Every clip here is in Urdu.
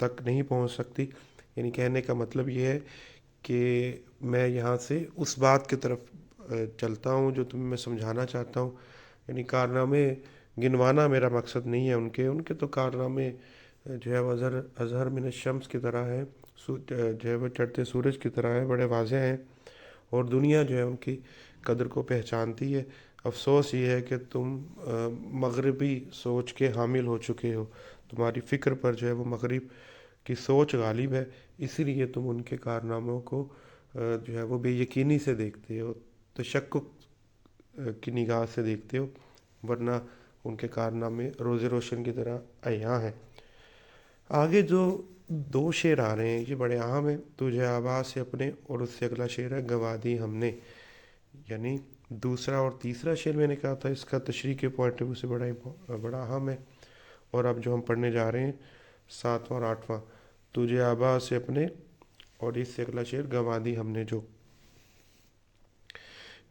تک نہیں پہنچ سکتی. یعنی کہنے کا مطلب یہ ہے کہ میں یہاں سے اس بات کی طرف چلتا ہوں جو تمہیں میں سمجھانا چاہتا ہوں. یعنی کارنامے گنوانا میرا مقصد نہیں ہے. ان کے تو کارنامے جو ہے وہ اظہر من الشمس کی طرح ہے، جو ہے وہ چڑھتے سورج کی طرح ہے، بڑے واضح ہیں، اور دنیا جو ہے ان کی قدر کو پہچانتی ہے. افسوس یہ ہے کہ تم مغربی سوچ کے حامل ہو چکے ہو. تمہاری فکر پر جو ہے وہ مغرب کی سوچ غالب ہے، اسی لیے تم ان کے کارناموں کو جو ہے وہ بے یقینی سے دیکھتے ہو، تشکک کی نگاہ سے دیکھتے ہو، ورنہ ان کے کارنامے روز روشن کی طرح عیاں ہیں. آگے جو 2 شعر آ رہے ہیں یہ بڑے اہم ہیں. تجھے آواز سے اپنے، اور اس سے اگلا شعر ہے گوا دی ہم نے. یعنی دوسرا اور تیسرا شعر میں نے کہا تھا اس کا تشریح کے پوائنٹ آف ویو سے بڑا اہم ہے. اور اب جو ہم پڑھنے جا رہے ہیں 7واں اور 8واں، تجھے آواز سے اپنے، اور اس سے اگلا شعر گوا دی ہم نے جو.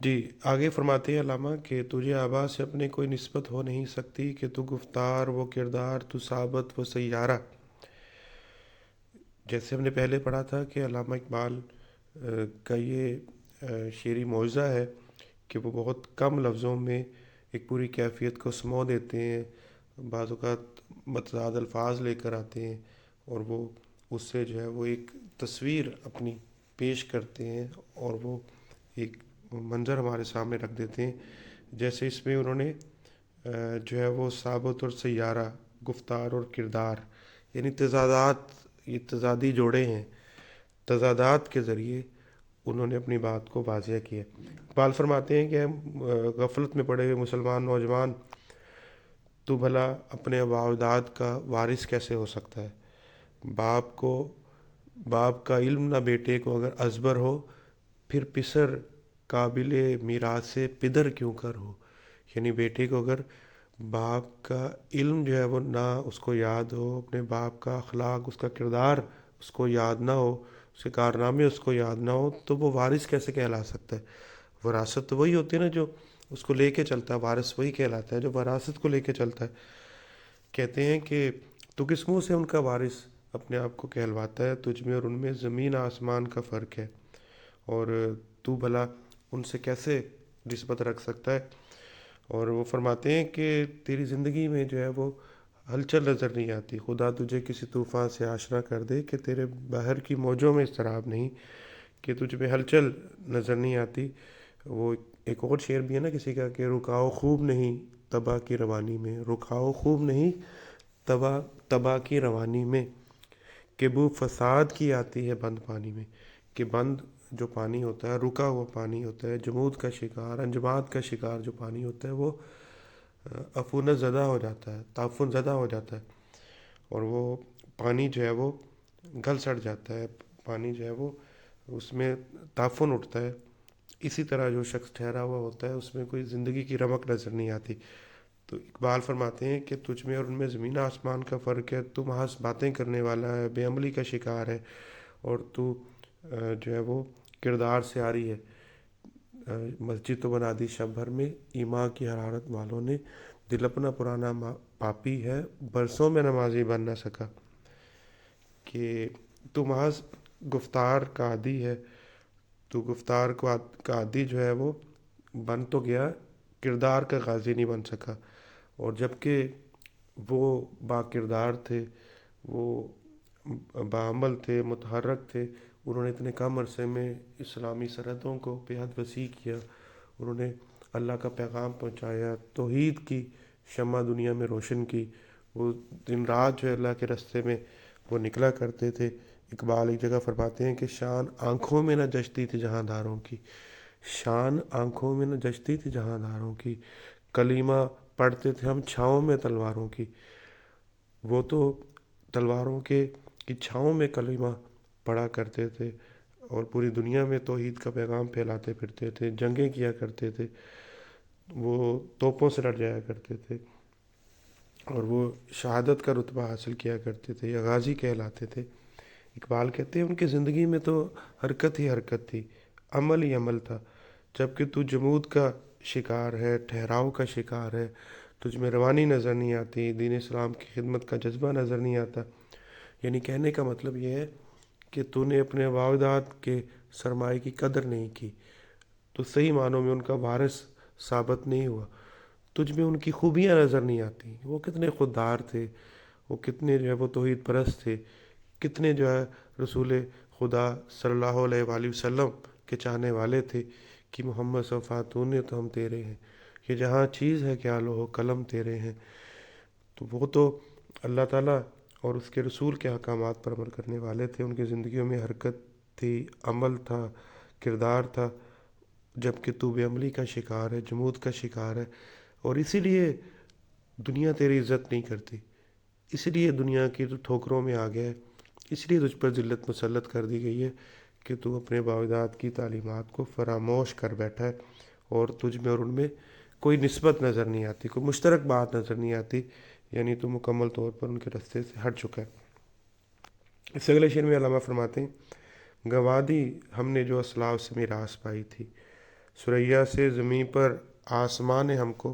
جی آگے فرماتے ہیں علامہ کہ تجھے آواز سے اپنے کوئی نسبت ہو نہیں سکتی، کہ تو گفتار وہ کردار، تو ثابت وہ سیارہ. جیسے ہم نے پہلے پڑھا تھا کہ علامہ اقبال کا یہ شعری معجزہ ہے کہ وہ بہت کم لفظوں میں ایک پوری کیفیت کو سمو دیتے ہیں. بعض اوقات متضاد الفاظ لے کر آتے ہیں اور وہ اس سے جو ہے وہ ایک تصویر اپنی پیش کرتے ہیں اور وہ ایک منظر ہمارے سامنے رکھ دیتے ہیں. جیسے اس میں انہوں نے جو ہے وہ ثابت اور سیارہ، گفتار اور کردار، یعنی تضادات، یہ تضادی جوڑے ہیں، تضادات کے ذریعے انہوں نے اپنی بات کو واضح کیا. اقبال فرماتے ہیں کہ غفلت میں پڑے ہوئے مسلمان نوجوان، تو بھلا اپنے آباء و اجداد کا وارث کیسے ہو سکتا ہے؟ باپ کا علم نہ بیٹے کو اگر ازبر ہو، پھر پسر قابل میراث سے پدر کیوں کر ہو. یعنی بیٹے کو اگر باپ کا علم جو ہے وہ نہ اس کو یاد ہو، اپنے باپ کا اخلاق، اس کا کردار اس کو یاد نہ ہو، اس کے کارنامے اس کو یاد نہ ہو، تو وہ وارث کیسے کہلا سکتا ہے؟ وراثت تو وہی ہوتی ہے نا جو اس کو لے کے چلتا ہے، وارث وہی کہلاتا ہے جو وراثت کو لے کے چلتا ہے. کہتے ہیں کہ تو کس منہ سے ان کا وارث اپنے آپ کو کہلواتا ہے؟ تجھ میں اور ان میں زمین آسمان کا فرق ہے، اور تو بھلا ان سے کیسے نسبت رکھ سکتا ہے؟ اور وہ فرماتے ہیں کہ تیری زندگی میں جو ہے وہ ہلچل نظر نہیں آتی. خدا تجھے کسی طوفان سے آشنا کر دے کہ تیرے بحر کی موجوں میں اضطراب نہیں، کہ تجھ میں ہلچل نظر نہیں آتی. وہ ایک اور شعر بھی ہے نا کسی کا کہ رکاؤ خوب نہیں تباہ کی روانی میں، رکاؤ خوب نہیں تباہ کی روانی میں، کہ بو فساد کی آتی ہے بند پانی میں. کہ بند جو پانی ہوتا ہے، رکا ہوا پانی ہوتا ہے، جمود کا شکار، انجماد کا شکار جو پانی ہوتا ہے، وہ عفونت زدہ ہو جاتا ہے، تعفن زدہ ہو جاتا ہے، اور وہ پانی جو ہے وہ گل سڑ جاتا ہے. پانی جو ہے وہ اس میں تعفن اٹھتا ہے. اسی طرح جو شخص ٹھہرا ہوا ہوتا ہے اس میں کوئی زندگی کی رمق نظر نہیں آتی. تو اقبال فرماتے ہیں کہ تجھ میں اور ان میں زمین آسمان کا فرق ہے. تو محض باتیں کرنے والا ہے، بے عملی کا شکار ہے، اور تو جو ہے وہ کردار سے آ رہی ہے. مسجد تو بنا دی شب بھر میں، ایمان کی حرارت والوں نے، دل اپنا پرانا پاپی ہے، برسوں میں نمازی بن نہ سکا. کہ تو محض گفتار کا عادی ہے، تو گفتار کا عادی جو ہے وہ بن تو گیا، کردار کا غازی نہیں بن سکا. اور جب کہ وہ با کردار تھے، وہ باعمل تھے، متحرک تھے، انہوں نے اتنے کم عرصے میں اسلامی سرحدوں کو بے حد وسیع کیا. انہوں نے اللہ کا پیغام پہنچایا، توحید کی شمع دنیا میں روشن کی. وہ دن رات جو ہے اللہ کے راستے میں وہ نکلا کرتے تھے. اقبال ایک جگہ فرماتے ہیں کہ شان آنکھوں میں نہ جچتی تھی جہاں داروں کی، شان آنکھوں میں نہ جچتی تھی جہاں داروں کی، کلمہ پڑھتے تھے ہم چھاؤں میں تلواروں کی. وہ تو تلواروں کی چھاؤں میں کلمہ پڑھا کرتے تھے اور پوری دنیا میں توحید کا پیغام پھیلاتے پھرتے تھے، جنگیں کیا کرتے تھے، وہ توپوں سے لڑ جایا کرتے تھے، اور وہ شہادت کا رتبہ حاصل کیا کرتے تھے، یا غازی کہلاتے تھے. اقبال کہتے ہیں ان کی زندگی میں تو حرکت ہی حرکت تھی، عمل ہی عمل تھا. جبکہ تو جمود کا شکار ہے، ٹھہراؤ کا شکار ہے، تجھ میں روانی نظر نہیں آتی، دین اسلام کی خدمت کا جذبہ نظر نہیں آتا. یعنی کہنے کا مطلب یہ ہے کہ تو نے اپنے والدات کے سرمایہ کی قدر نہیں کی، تو صحیح معنوں میں ان کا وارث ثابت نہیں ہوا، تجھ میں ان کی خوبیاں نظر نہیں آتی، وہ کتنے خوددار تھے، وہ کتنے جو ہے وہ توحید پرست تھے، کتنے جو ہے رسول خدا صلی اللہ علیہ وآلہ وسلم کے چاہنے والے تھے کہ محمد صلی اللہ علیہ وسلم تو نے تو ہم تیرے ہیں، یہ جہاں چیز ہے کیا لوہ قلم تیرے ہیں۔ تو وہ تو اللہ تعالیٰ اور اس کے رسول کے احکامات پر عمل کرنے والے تھے، ان کی زندگیوں میں حرکت تھی، عمل تھا، کردار تھا، جبکہ تو بے عملی کا شکار ہے، جمود کا شکار ہے، اور اسی لیے دنیا تیری عزت نہیں کرتی، اسی لیے دنیا کی تو ٹھوکروں میں آ گیا ہے، اس لیے تجھ پر ذلت مسلط کر دی گئی ہے کہ تو اپنے والدات کی تعلیمات کو فراموش کر بیٹھا ہے، اور تجھ میں اور ان میں کوئی نسبت نظر نہیں آتی، کوئی مشترک بات نظر نہیں آتی، یعنی تو مکمل طور پر ان کے راستے سے ہٹ چکا ہے۔ اس اگلے شعر میں علامہ فرماتے ہیں، گنوا دی ہم نے جو اسلاف سے میراث پائی تھی، ثریا سے زمین پر آسمان نے ہم کو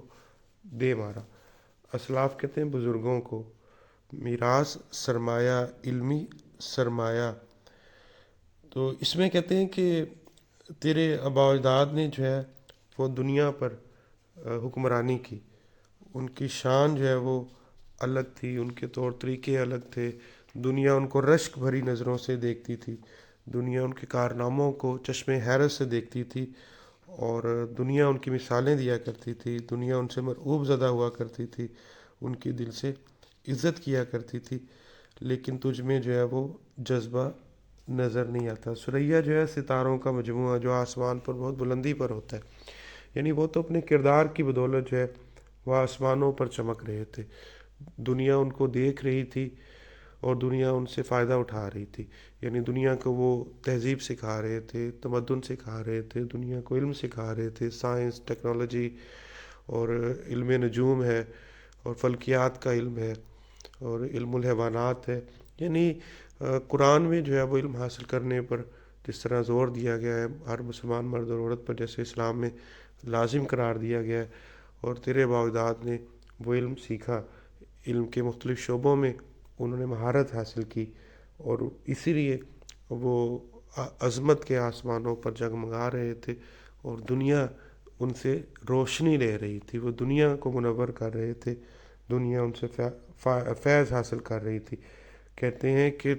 دے مارا۔ اسلاف کہتے ہیں بزرگوں کو، میراث سرمایہ، علمی سرمایہ، تو اس میں کہتے ہیں کہ تیرے آباء و اجداد نے جو ہے وہ دنیا پر حکمرانی کی، ان کی شان جو ہے وہ الگ تھی، ان کے طور طریقے الگ تھے، دنیا ان کو رشک بھری نظروں سے دیکھتی تھی، دنیا ان کے کارناموں کو چشم حیرت سے دیکھتی تھی، اور دنیا ان کی مثالیں دیا کرتی تھی، دنیا ان سے مرعوب زدہ ہوا کرتی تھی، ان کی دل سے عزت کیا کرتی تھی، لیکن تجھ میں جو ہے وہ جذبہ نظر نہیں آتا۔ ثریا جو ہے ستاروں کا مجموعہ جو آسمان پر بہت بلندی پر ہوتا ہے، یعنی وہ تو اپنے کردار کی بدولت جو ہے وہ آسمانوں پر چمک رہے تھے، دنیا ان کو دیکھ رہی تھی اور دنیا ان سے فائدہ اٹھا رہی تھی، یعنی دنیا کو وہ تہذیب سکھا رہے تھے، تمدن سکھا رہے تھے، دنیا کو علم سکھا رہے تھے، سائنس، ٹیکنالوجی، اور علم نجوم ہے، اور فلکیات کا علم ہے، اور علم الحیوانات ہے، یعنی قرآن میں جو ہے وہ علم حاصل کرنے پر جس طرح زور دیا گیا ہے ہر مسلمان مرد اور عورت پر، جیسے اسلام میں لازم قرار دیا گیا ہے، اور تیرے باوجداد نے وہ علم سیکھا، علم کے مختلف شعبوں میں انہوں نے مہارت حاصل کی، اور اسی لیے وہ عظمت کے آسمانوں پر جگمگا رہے تھے، اور دنیا ان سے روشنی لے رہی تھی، وہ دنیا کو منور کر رہے تھے، دنیا ان سے فیض حاصل کر رہی تھی۔ کہتے ہیں کہ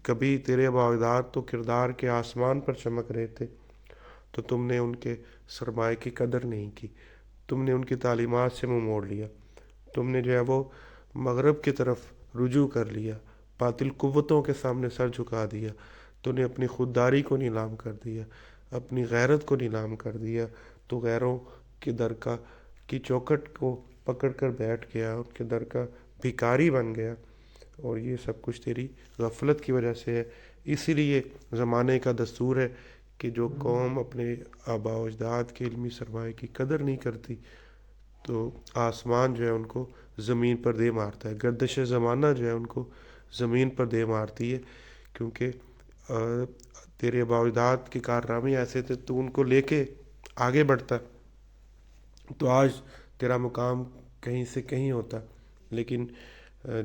کبھی تیرے باوجداد تو کردار کے آسمان پر چمک رہے تھے، تو تم نے ان کے سرمایہ کی قدر نہیں کی، تم نے ان کی تعلیمات سے منہ موڑ لیا، تم نے جو ہے وہ مغرب کی طرف رجوع کر لیا، باطل قوتوں کے سامنے سر جھکا دیا، تو نے اپنی خودداری کو نیلام کر دیا، اپنی غیرت کو نیلام کر دیا، تو غیروں کے درگاہ کی چوکھٹ کو پکڑ کر بیٹھ گیا، ان کے در کا بھکاری بن گیا، اور یہ سب کچھ تیری غفلت کی وجہ سے ہے۔ اسی لیے زمانے کا دستور ہے کہ جو قوم اپنے آباء و اجداد کے علمی سرمایہ کی قدر نہیں کرتی تو آسمان جو ہے ان کو زمین پر دے مارتا ہے، گردش زمانہ جو ہے ان کو زمین پر دے مارتی ہے، کیونکہ تیرے آباء و اجداد کے کارنامے ایسے تھے، تو ان کو لے کے آگے بڑھتا تو آج تیرا مقام کہیں سے کہیں ہوتا، لیکن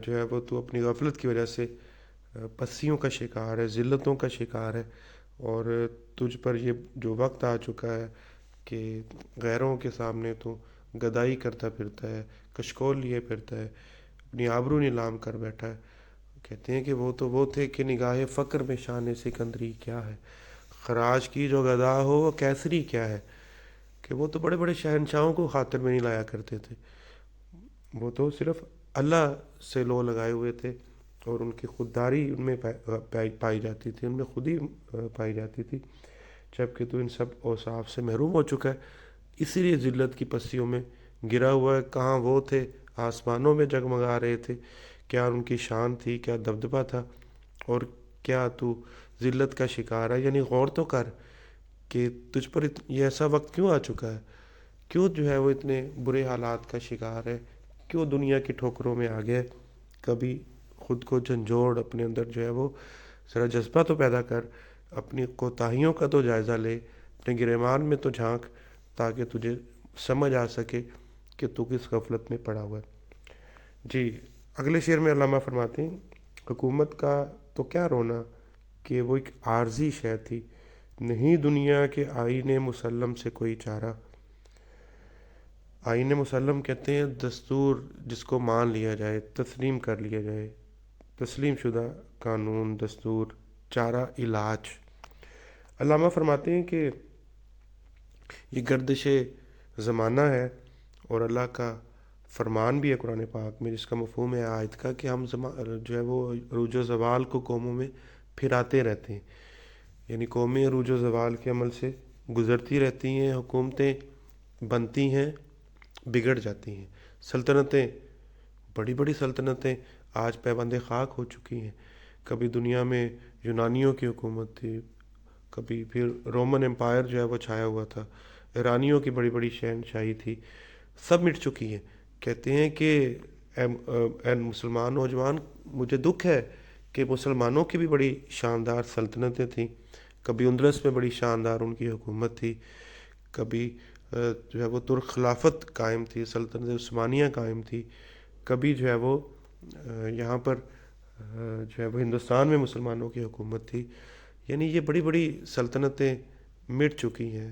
جو ہے وہ تو اپنی غفلت کی وجہ سے پسیوں کا شکار ہے، ذلتوں کا شکار ہے، اور تجھ پر یہ جو وقت آ چکا ہے کہ غیروں کے سامنے تو گدائی کرتا پھرتا ہے، کشکول لیے پھرتا ہے، اپنی آبرو نیلام کر بیٹھا ہے۔ کہتے ہیں کہ وہ تو وہ تھے کہ نگاہ فقر میں شان سکندری کیا ہے، خراج کی جو گدا ہو وہ کیسری کیا ہے، کہ وہ تو بڑے بڑے شہنشاہوں کو خاطر میں نہیں لایا کرتے تھے، وہ تو صرف اللہ سے لو لگائے ہوئے تھے، اور ان کی خودداری ان میں پائی جاتی تھی، ان میں خودی پائی جاتی تھی، جبکہ تو ان سب اوصاف سے محروم ہو چکا ہے، اسی لیے ذلت کی پسیوں میں گرا ہوا ہے۔ کہاں وہ تھے آسمانوں میں جگمگا رہے تھے، کیا ان کی شان تھی، کیا دبدبہ تھا، اور کیا تو ذلت کا شکار ہے؟ یعنی غور تو کر کہ تجھ پر یہ ایسا وقت کیوں آ چکا ہے، کیوں جو ہے وہ اتنے برے حالات کا شکار ہے، کیوں دنیا کی ٹھوکروں میں آ گیا؟ کبھی خود کو جھنجھوڑ، اپنے اندر جو ہے وہ ذرا جذبہ تو پیدا کر، اپنی کوتاہیوں کا تو جائزہ لے، اپنے گریبان میں تو جھانک، تاکہ تجھے سمجھ آ سکے کہ تو کس غفلت میں پڑا ہوا ہے۔ جی اگلے شعر میں علامہ فرماتے ہیں، حکومت کا تو کیا رونا کہ وہ ایک عارضی شے تھی، نہیں دنیا کے آئین مسلم سے کوئی چارہ۔ آئین مسلم کہتے ہیں دستور جس کو مان لیا جائے، تسلیم کر لیا جائے، تسلیم شدہ قانون، دستور، چارہ، علاج۔ علامہ فرماتے ہیں کہ یہ گردش زمانہ ہے اور اللہ کا فرمان بھی ہے قرآن پاک میں، جس کا مفہوم ہے آیت کا کہ ہم جو ہے وہ عروج و زوال کو قوموں میں پھراتے رہتے ہیں، یعنی قومیں عروج و زوال کے عمل سے گزرتی رہتی ہیں، حکومتیں بنتی ہیں، بگڑ جاتی ہیں، سلطنتیں، بڑی بڑی سلطنتیں آج پیوند خاک ہو چکی ہیں۔ کبھی دنیا میں یونانیوں کی حکومت تھی، کبھی پھر رومن امپائر جو ہے وہ چھایا ہوا تھا، ایرانیوں کی بڑی بڑی شہنشاہی تھی، سب مٹ چکی ہیں۔ کہتے ہیں کہ اے مسلمان نوجوان، مجھے دکھ ہے کہ مسلمانوں کی بھی بڑی شاندار سلطنتیں تھیں، کبھی اندلس میں بڑی شاندار ان کی حکومت تھی، کبھی جو ہے وہ ترک خلافت قائم تھی، سلطنت عثمانیہ قائم تھی، کبھی جو ہے وہ یہاں پر جو ہے وہ ہندوستان میں مسلمانوں کی حکومت تھی، یعنی یہ بڑی بڑی سلطنتیں مٹ چکی ہیں۔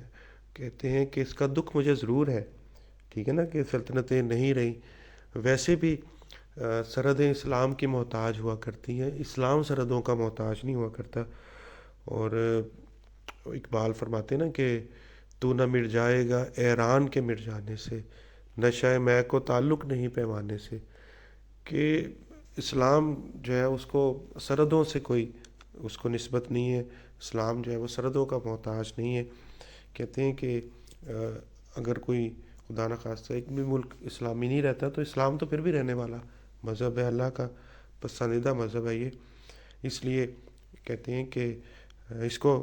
کہتے ہیں کہ اس کا دکھ مجھے ضرور ہے، ٹھیک ہے نا، کہ سلطنتیں نہیں رہیں۔ ویسے بھی سرحدیں اسلام کی محتاج ہوا کرتی ہیں، اسلام سرحدوں کا محتاج نہیں ہوا کرتا۔ اور اقبال فرماتے ہیں نا کہ تو نہ مٹ جائے گا ایران کے مٹ جانے سے، نشہ میں کو تعلق نہیں پیمانے سے، کہ اسلام جو ہے اس کو سرحدوں سے کوئی اس کو نسبت نہیں ہے، اسلام جو ہے وہ سرحدوں کا محتاج نہیں ہے۔ کہتے ہیں کہ اگر کوئی خدا نخواستہ ایک بھی ملک اسلامی نہیں رہتا تو اسلام تو پھر بھی رہنے والا مذہب ہے، اللہ کا پسندیدہ مذہب ہے یہ، اس لیے کہتے ہیں کہ اس کو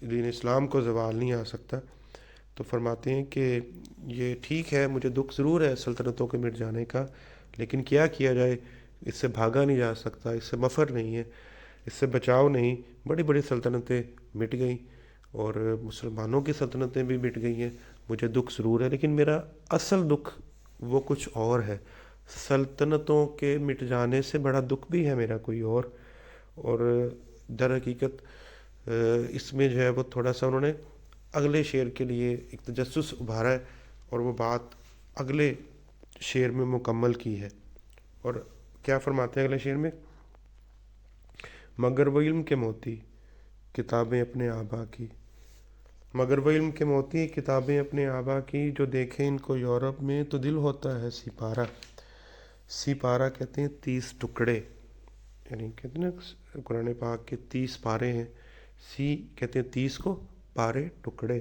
دین اسلام کو زوال نہیں آ سکتا۔ تو فرماتے ہیں کہ یہ ٹھیک ہے، مجھے دکھ ضرور ہے سلطنتوں کے مٹ جانے کا، لیکن کیا جائے، اس سے بھاگا نہیں جا سکتا، اس سے مفر نہیں ہے، اس سے بچاؤ نہیں۔ بڑی بڑی سلطنتیں مٹ گئیں اور مسلمانوں کی سلطنتیں بھی مٹ گئی ہیں، مجھے دکھ ضرور ہے، لیکن میرا اصل دکھ وہ کچھ اور ہے۔ سلطنتوں کے مٹ جانے سے بڑا دکھ بھی ہے میرا کوئی اور در حقیقت اس میں جو ہے وہ تھوڑا سا انہوں نے اگلے شعر کے لیے ایک تجسس ابھارا ہے اور وہ بات اگلے شعر میں مکمل کی ہے۔ اور کیا فرماتے ہیں اگلے شعر میں؟ مگر وہ علم کے موتی کتابیں اپنے آبا کی، مگر وہ علم کے موتی کتابیں اپنے آبا کی، جو دیکھیں ان کو یورپ میں تو دل ہوتا ہے سپارہ۔ سپارہ کہتے ہیں 30 ٹکڑے، یعنی کہتے ہیں نا قرآن پاک کے 30 پارے ہیں، کہتے ہیں 30 کو پارے ٹکڑے،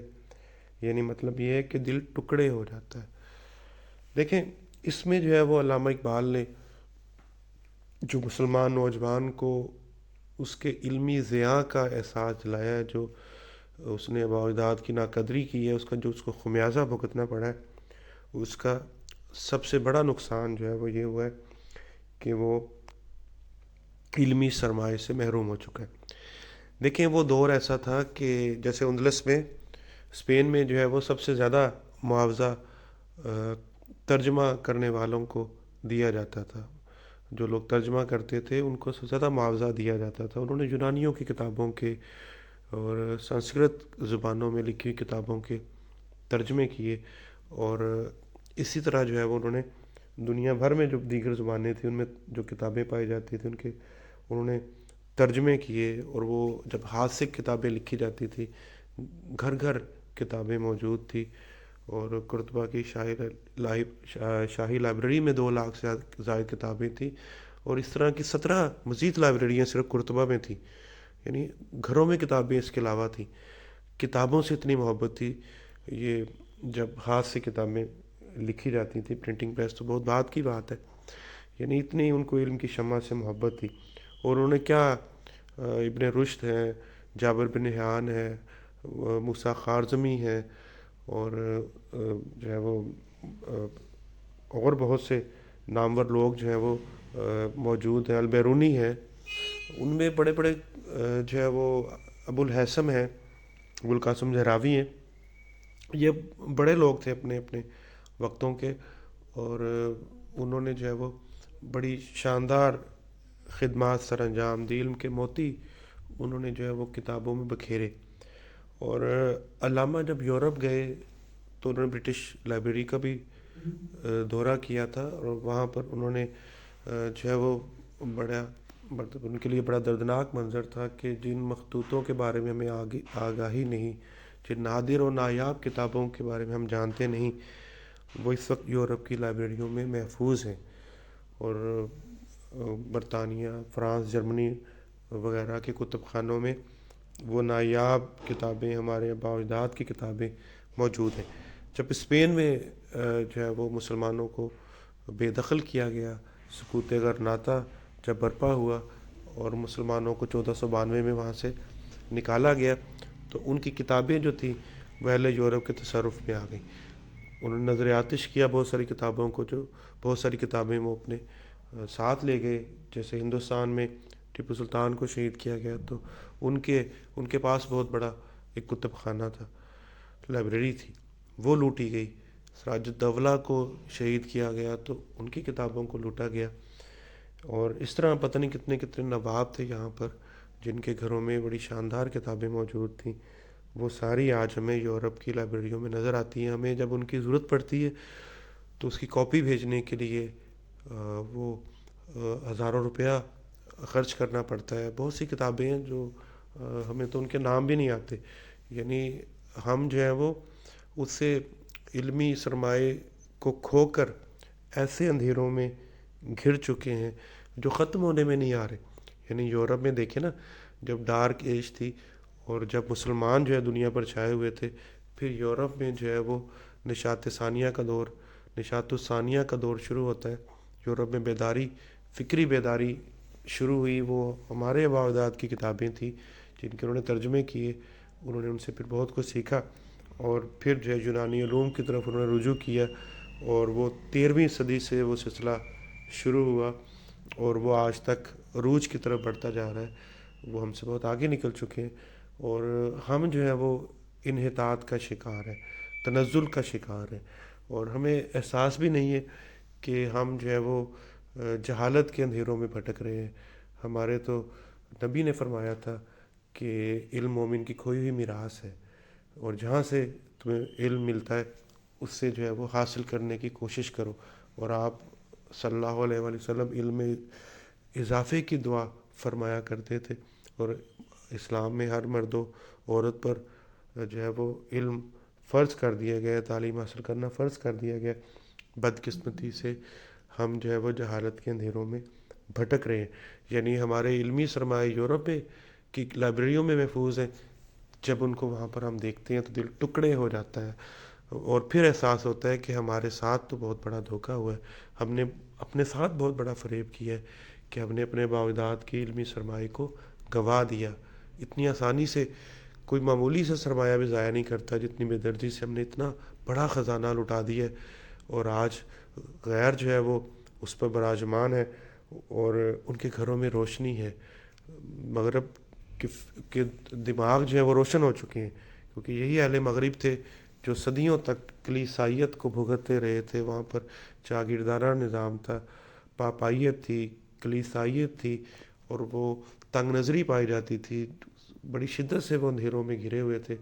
یعنی مطلب یہ ہے کہ دل ٹکڑے ہو جاتا ہے۔ دیکھیں اس میں جو ہے وہ علامہ اقبال نے جو مسلمان نوجوان کو اس کے علمی ضیاع کا احساس دلایا ہے، جو اس نے آباء و اجداد کی ناقدری کی ہے، اس کو خمیازہ بھگتنا پڑا ہے، اس کا سب سے بڑا نقصان جو ہے وہ یہ ہوا ہے کہ وہ علمی سرمایہ سے محروم ہو چکا ہے۔ دیکھیں وہ دور ایسا تھا کہ جیسے اندلس میں، اسپین میں جو ہے وہ سب سے زیادہ معاوضہ ترجمہ کرنے والوں کو دیا جاتا تھا، جو لوگ ترجمہ کرتے تھے ان کو سب سے زیادہ معاوضہ دیا جاتا تھا۔ انہوں نے یونانیوں کی کتابوں کے اور سنسکرت زبانوں میں لکھی ہوئی کتابوں کے ترجمے کیے، اور اسی طرح جو ہے وہ انہوں نے دنیا بھر میں جو دیگر زبانیں تھیں ان میں جو کتابیں پائی جاتی تھیں انہوں نے ترجمے کیے، اور وہ جب ہاتھ سے کتابیں لکھی جاتی تھی، گھر گھر کتابیں موجود تھی، اور قرطبہ کی شاہی لائبریری میں 2 لاکھ سے زائد کتابیں تھیں، اور اس طرح کی 17 مزید لائبریریاں صرف قرطبہ میں تھیں، یعنی گھروں میں کتابیں اس کے علاوہ تھیں۔ کتابوں سے اتنی محبت تھی، یہ جب ہاتھ سے کتابیں لکھی جاتی تھیں، پرنٹنگ پریس تو بہت بعد کی بات ہے، یعنی اتنی ان کو علم کی شمع سے محبت تھی۔ اور انہوں نے کیا ابن رشد ہیں، جابر بن حیان ہے، موسیٰ خارزمی ہے، اور جو ہے وہ اور بہت سے نامور لوگ جو ہیں وہ موجود ہیں، البیرونی ہے، ان میں بڑے بڑے جو ہے وہ ابو الہیثم ہیں، ابو القاسم زہراوی ہیں، یہ بڑے لوگ تھے اپنے اپنے وقتوں کے، اور انہوں نے جو ہے وہ بڑی شاندار خدمات سر انجام دی، علم کے موتی انہوں نے جو ہے وہ کتابوں میں بکھیرے. اور علامہ جب یورپ گئے تو انہوں نے برٹش لائبریری کا بھی دورہ کیا تھا، اور وہاں پر انہوں نے جو ہے وہ بڑا مطلب ان کے لیے بڑا دردناک منظر تھا کہ جن مخطوطوں کے بارے میں ہمیں آگاہی نہیں، جن نادر و نایاب کتابوں کے بارے میں ہم جانتے نہیں، وہ اس وقت یورپ کی لائبریریوں میں محفوظ ہیں. اور برطانیہ، فرانس، جرمنی وغیرہ کے کتب خانوں میں وہ نایاب کتابیں، ہمارے آباء و اجداد کی کتابیں موجود ہیں. جب اسپین میں جو ہے وہ مسلمانوں کو بے دخل کیا گیا، سقوط غرناطہ جب برپا ہوا اور مسلمانوں کو 1492 میں وہاں سے نکالا گیا، تو ان کی کتابیں جو تھیں وہ اہل یورپ کے تصرف میں آ گئیں. انہوں نے نظر آتش کیا بہت ساری کتابوں کو، جو بہت ساری کتابیں وہ اپنے ساتھ لے گئے. جیسے ہندوستان میں ٹیپو سلطان کو شہید کیا گیا تو ان کے پاس بہت بڑا ایک کتب خانہ تھا، لائبریری تھی، وہ لوٹی گئی. سراج الدولہ کو شہید کیا گیا تو ان کی کتابوں کو لوٹا گیا. اور اس طرح پتہ نہیں کتنے کتنے نواب تھے یہاں پر جن کے گھروں میں بڑی شاندار کتابیں موجود تھیں. وہ ساری آج ہمیں یورپ کی لائبریریوں میں نظر آتی ہیں. ہمیں جب ان کی ضرورت پڑتی ہے تو اس کی کاپی بھیجنے کے لیے وہ ہزاروں روپیہ خرچ کرنا پڑتا ہے. بہت سی کتابیں ہیں جو ہمیں تو ان کے نام بھی نہیں آتے. یعنی ہم جو ہے وہ اس سے علمی سرمایے کو کھو کر ایسے اندھیروں میں گھر چکے ہیں جو ختم ہونے میں نہیں آ رہے. یعنی یورپ میں دیکھیں نا، جب ڈارک ایج تھی اور جب مسلمان جو ہے دنیا پر چھائے ہوئے تھے، پھر یورپ میں جو ہے وہ نشاط ثانیہ کا دور، نشاط الثانیہ کا دور شروع ہوتا ہے. یورپ میں بیداری، فکری بیداری شروع ہوئی. وہ ہمارے آباء و اجداد کی کتابیں تھیں جن کے انہوں نے ترجمے کیے. انہوں نے ان سے پھر بہت کچھ سیکھا اور پھر جو ہے یونانی علوم کی طرف انہوں نے رجوع کیا، اور وہ 13ویں صدی سے وہ سلسلہ شروع ہوا اور وہ آج تک عروج کی طرف بڑھتا جا رہا ہے. وہ ہم سے بہت آگے نکل چکے ہیں اور ہم جو ہے وہ انحطاط کا شکار ہے، تنزل کا شکار ہے، اور ہمیں احساس بھی نہیں ہے کہ ہم جو ہے وہ جہالت کے اندھیروں میں بھٹک رہے ہیں. ہمارے تو نبی نے فرمایا تھا کہ علم مومن کی کھوئی ہوئی میراث ہے، اور جہاں سے تمہیں علم ملتا ہے اس سے جو ہے وہ حاصل کرنے کی کوشش کرو. اور آپ صلی اللہ علیہ وآلہ وسلم علم میں اضافے کی دعا فرمایا کرتے تھے، اور اسلام میں ہر مرد و عورت پر جو ہے وہ علم فرض کر دیا گیا، تعلیم حاصل کرنا فرض کر دیا گیا. بدقسمتی سے ہم جو ہے وہ جہالت کے اندھیروں میں بھٹک رہے ہیں. یعنی ہمارے علمی سرمایہ یورپ میں کی لائبریریوں میں محفوظ ہیں. جب ان کو وہاں پر ہم دیکھتے ہیں تو دل ٹکڑے ہو جاتا ہے، اور پھر احساس ہوتا ہے کہ ہمارے ساتھ تو بہت بڑا دھوکہ ہوا ہے. ہم نے اپنے ساتھ بہت بڑا فریب کیا ہے کہ ہم نے اپنے آباء و اجداد کی علمی سرمایہ کو گنوا دیا. اتنی آسانی سے کوئی معمولی سا سرمایہ بھی ضائع نہیں کرتا جتنی بے دردی سے ہم نے اتنا بڑا خزانہ لٹا دیا ہے. اور آج غیر جو ہے وہ اس پر براجمان ہے اور ان کے گھروں میں روشنی ہے. مغرب کے دماغ جو ہے وہ روشن ہو چکے ہیں، کیونکہ یہی اہل مغرب تھے جو صدیوں تک کلیسائیت کو بھگتتے رہے تھے. وہاں پر جاگیردارانہ نظام تھا، پاپائیت تھی، کلیسائیت تھی، اور وہ تنگ نظری پائی جاتی تھی. بڑی شدت سے وہ اندھیروں میں گھرے ہوئے تھے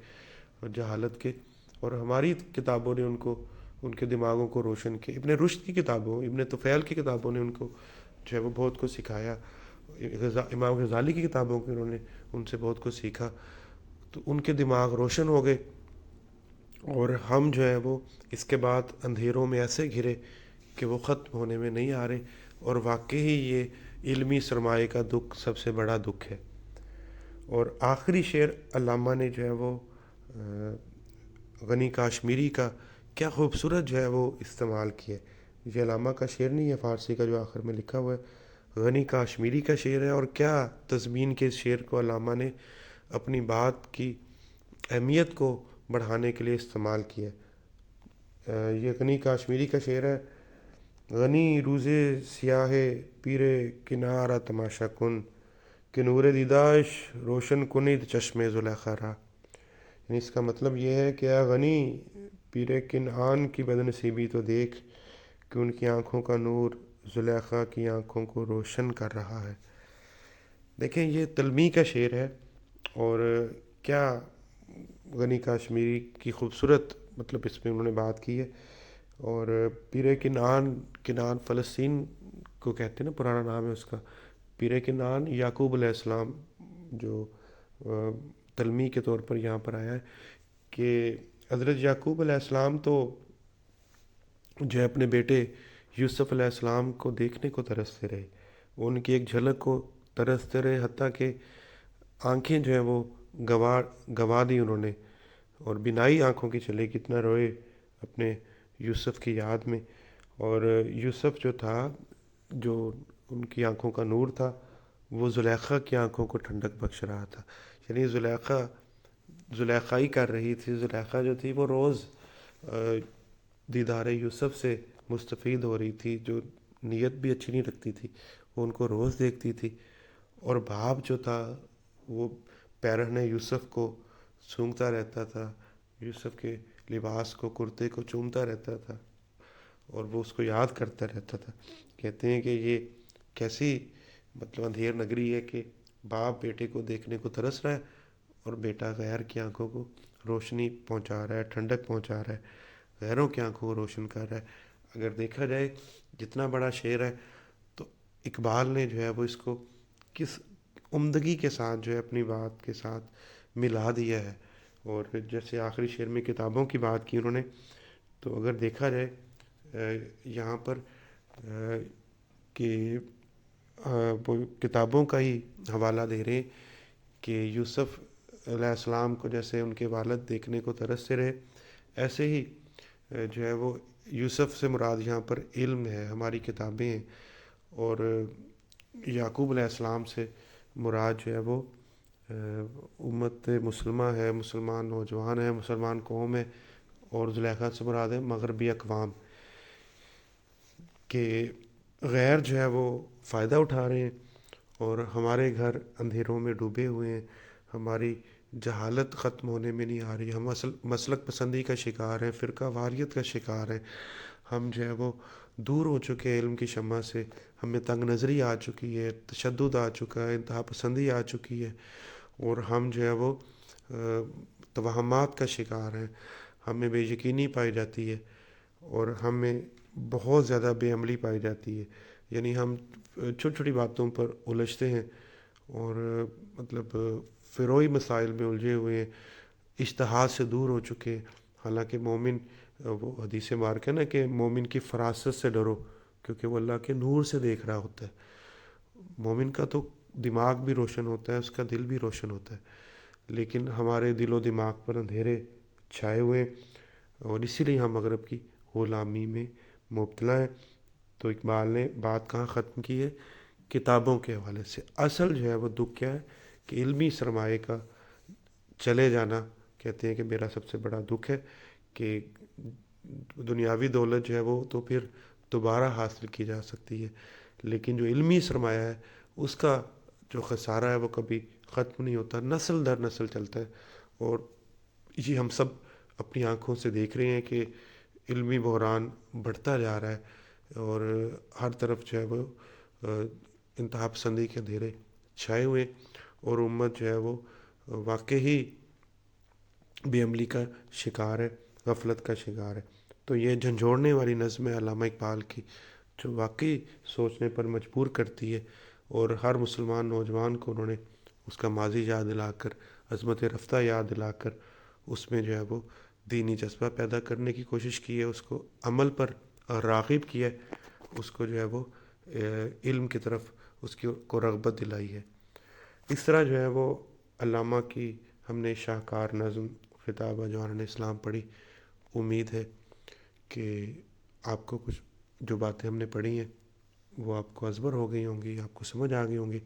جہالت کے، اور ہماری کتابوں نے ان کے دماغوں کو روشن کیا. ابن رشد کی کتابوں، ابن طفیل کی کتابوں نے ان کو جو ہے وہ بہت کچھ سکھایا. امام غزالی کی کتابوں کے انہوں نے ان سے بہت کچھ سیکھا، تو ان کے دماغ روشن ہو گئے. اور ہم جو ہے وہ اس کے بعد اندھیروں میں ایسے گھرے کہ وہ ختم ہونے میں نہیں آ رہے. اور واقعی یہ علمی سرمایہ کا دکھ سب سے بڑا دکھ ہے. اور آخری شعر علامہ نے جو ہے وہ غنی کاشمیری کا کیا خوبصورت جو ہے وہ استعمال کیا. یہ علامہ کا شعر نہیں ہے، فارسی کا جو آخر میں لکھا ہوا ہے غنی کاشمیری کا شعر ہے. اور کیا تضمین کے اس شعر کو علامہ نے اپنی بات کی اہمیت کو بڑھانے کے لیے استعمال کیا. یہ غنی کاشمیری کا شعر ہے: غنی روزے سیاہ پیرے کنارہ تماشا کن، کہ نور دیداش روشن کنید چشم زلیخا را. یعنی اس کا مطلب یہ ہے کہ اے غنی، پیر کنعان کی بد نصیبی تو دیکھ کہ ان کی آنکھوں کا نور زلیخا کی آنکھوں کو روشن کر رہا ہے. دیکھیں یہ تلمی کا شعر ہے، اور کیا غنی کاشمیری کی خوبصورت مطلب اس میں انہوں نے بات کی ہے. اور پیر کنان فلسطین کو کہتے ہیں نا، پرانا نام ہے اس کا. پیر کنان یعقوب علیہ السلام جو تلمی کے طور پر یہاں پر آیا ہے، کہ حضرت یعقوب علیہ السلام تو جو ہے اپنے بیٹے یوسف علیہ السلام کو دیکھنے کو ترستے رہے، ان کی ایک جھلک کو ترستے رہے، حتیٰ کہ آنکھیں جو ہیں وہ گوا دی انہوں نے، اور بینائی آنکھوں کی چلے، کتنا روئے اپنے یوسف کی یاد میں. اور یوسف جو تھا، جو ان کی آنکھوں کا نور تھا، وہ زلیخا کی آنکھوں کو ٹھنڈک بخش رہا تھا. یعنی زلیخا ہی کر رہی تھی. زلیخا جو تھی وہ روز دیدار یوسف سے مستفید ہو رہی تھی، جو نیت بھی اچھی نہیں رکھتی تھی، وہ ان کو روز دیکھتی تھی. اور باپ جو تھا وہ پیرہن یوسف کو سونگھتا رہتا تھا، یوسف کے لباس کو، کرتے کو چومتا رہتا تھا، اور وہ اس کو یاد کرتا رہتا تھا. کہتے ہیں کہ یہ کیسی مطلب اندھیر نگری ہے کہ باپ بیٹے کو دیکھنے کو ترس رہا ہے، اور بیٹا غیر کی آنکھوں کو روشنی پہنچا رہا ہے، ٹھنڈک پہنچا رہا ہے، غیروں کی آنکھوں کو روشن کر رہا ہے. اگر دیکھا جائے جتنا بڑا شعر ہے، تو اقبال نے جو ہے وہ اس کو کس عمدگی کے ساتھ جو ہے اپنی بات کے ساتھ ملا دیا ہے. اور جیسے آخری شعر میں کتابوں کی بات کی انہوں نے، تو اگر دیکھا جائے یہاں پر کہ وہ کتابوں کا ہی حوالہ دے رہے ہیں کہ یوسف علیہ السلام کو جیسے ان کے والد دیکھنے کو ترستے رہے، ایسے ہی جو ہے وہ یوسف سے مراد یہاں پر علم ہے، ہماری کتابیں ہیں. اور یعقوب علیہ السلام سے مراد جو ہے وہ امت مسلمہ ہے، مسلمان نوجوان ہے، مسلمان قوم ہے. اور زلیخا سے مراد ہے مغربی اقوام، کہ غیر جو ہے وہ فائدہ اٹھا رہے ہیں، اور ہمارے گھر اندھیروں میں ڈوبے ہوئے ہیں، ہماری جہالت ختم ہونے میں نہیں آ رہی، ہم مسلک پسندی کا شکار ہیں، فرقہ واریت کا شکار ہیں، ہم جو ہے وہ دور ہو چکے ہیں علم کی شمع سے، ہمیں تنگ نظری آ چکی ہے، تشدد آ چکا ہے، انتہا پسندی آ چکی ہے، اور ہم جو ہے وہ توہمات کا شکار ہیں، ہمیں بے یقینی پائی جاتی ہے، اور ہمیں بہت زیادہ بے عملی پائی جاتی ہے. یعنی ہم چھوٹی چھوٹی باتوں پر الجھتے ہیں، اور مطلب فروئی مسائل میں الجھے ہوئے ہیں، اجتہاد سے دور ہو چکے ہیں. حالانکہ مومن، وہ حدیث مبارک ہے نا کہ مومن کی فراست سے ڈرو، کیونکہ وہ اللہ کے نور سے دیکھ رہا ہوتا ہے. مومن کا تو دماغ بھی روشن ہوتا ہے، اس کا دل بھی روشن ہوتا ہے، لیکن ہمارے دل و دماغ پر اندھیرے چھائے ہوئے، اور اسی لیے ہم مغرب کی غلامی میں مبتلا ہیں. تو اقبال نے بات کہاں ختم کی ہے؟ کتابوں کے حوالے سے. اصل جو ہے وہ دکھ کیا ہے کہ علمی سرمایہ کا چلے جانا. کہتے ہیں کہ میرا سب سے بڑا دکھ ہے کہ دنیاوی دولت جو ہے وہ تو پھر دوبارہ حاصل کی جا سکتی ہے، لیکن جو علمی سرمایہ ہے اس کا جو خسارہ ہے وہ کبھی ختم نہیں ہوتا، نسل در نسل چلتا ہے. اور یہ ہم سب اپنی آنکھوں سے دیکھ رہے ہیں کہ علمی بحران بڑھتا جا رہا ہے، اور ہر طرف جو ہے وہ انتہا پسندی کے اندھیرے چھائے ہوئے، اور امت جو ہے وہ واقعی بے عملی کا شکار ہے، غفلت کا شکار ہے. تو یہ جھنجھوڑنے والی نظم ہے علامہ اقبال کی، جو واقعی سوچنے پر مجبور کرتی ہے. اور ہر مسلمان نوجوان کو انہوں نے اس کا ماضی یاد دلا کر، عظمت رفتہ یاد دلا کر، اس میں جو ہے وہ دینی جذبہ پیدا کرنے کی کوشش کی ہے، اس کو عمل پر راغب کیا ہے، اس کو جو ہے وہ علم کی طرف اس کی کو رغبت دلائی ہے. اس طرح جو ہے وہ علامہ کی ہم نے شاہکار نظم خطاب جوانِ اسلام پڑھی. امید ہے کہ آپ کو کچھ جو باتیں ہم نے پڑھی ہیں وہ آپ کو ازبر ہو گئی ہوں گی، آپ کو سمجھ آ گئی ہوں گی.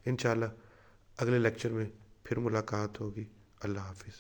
انشاءاللہ اگلے لیکچر میں پھر ملاقات ہوگی. اللہ حافظ.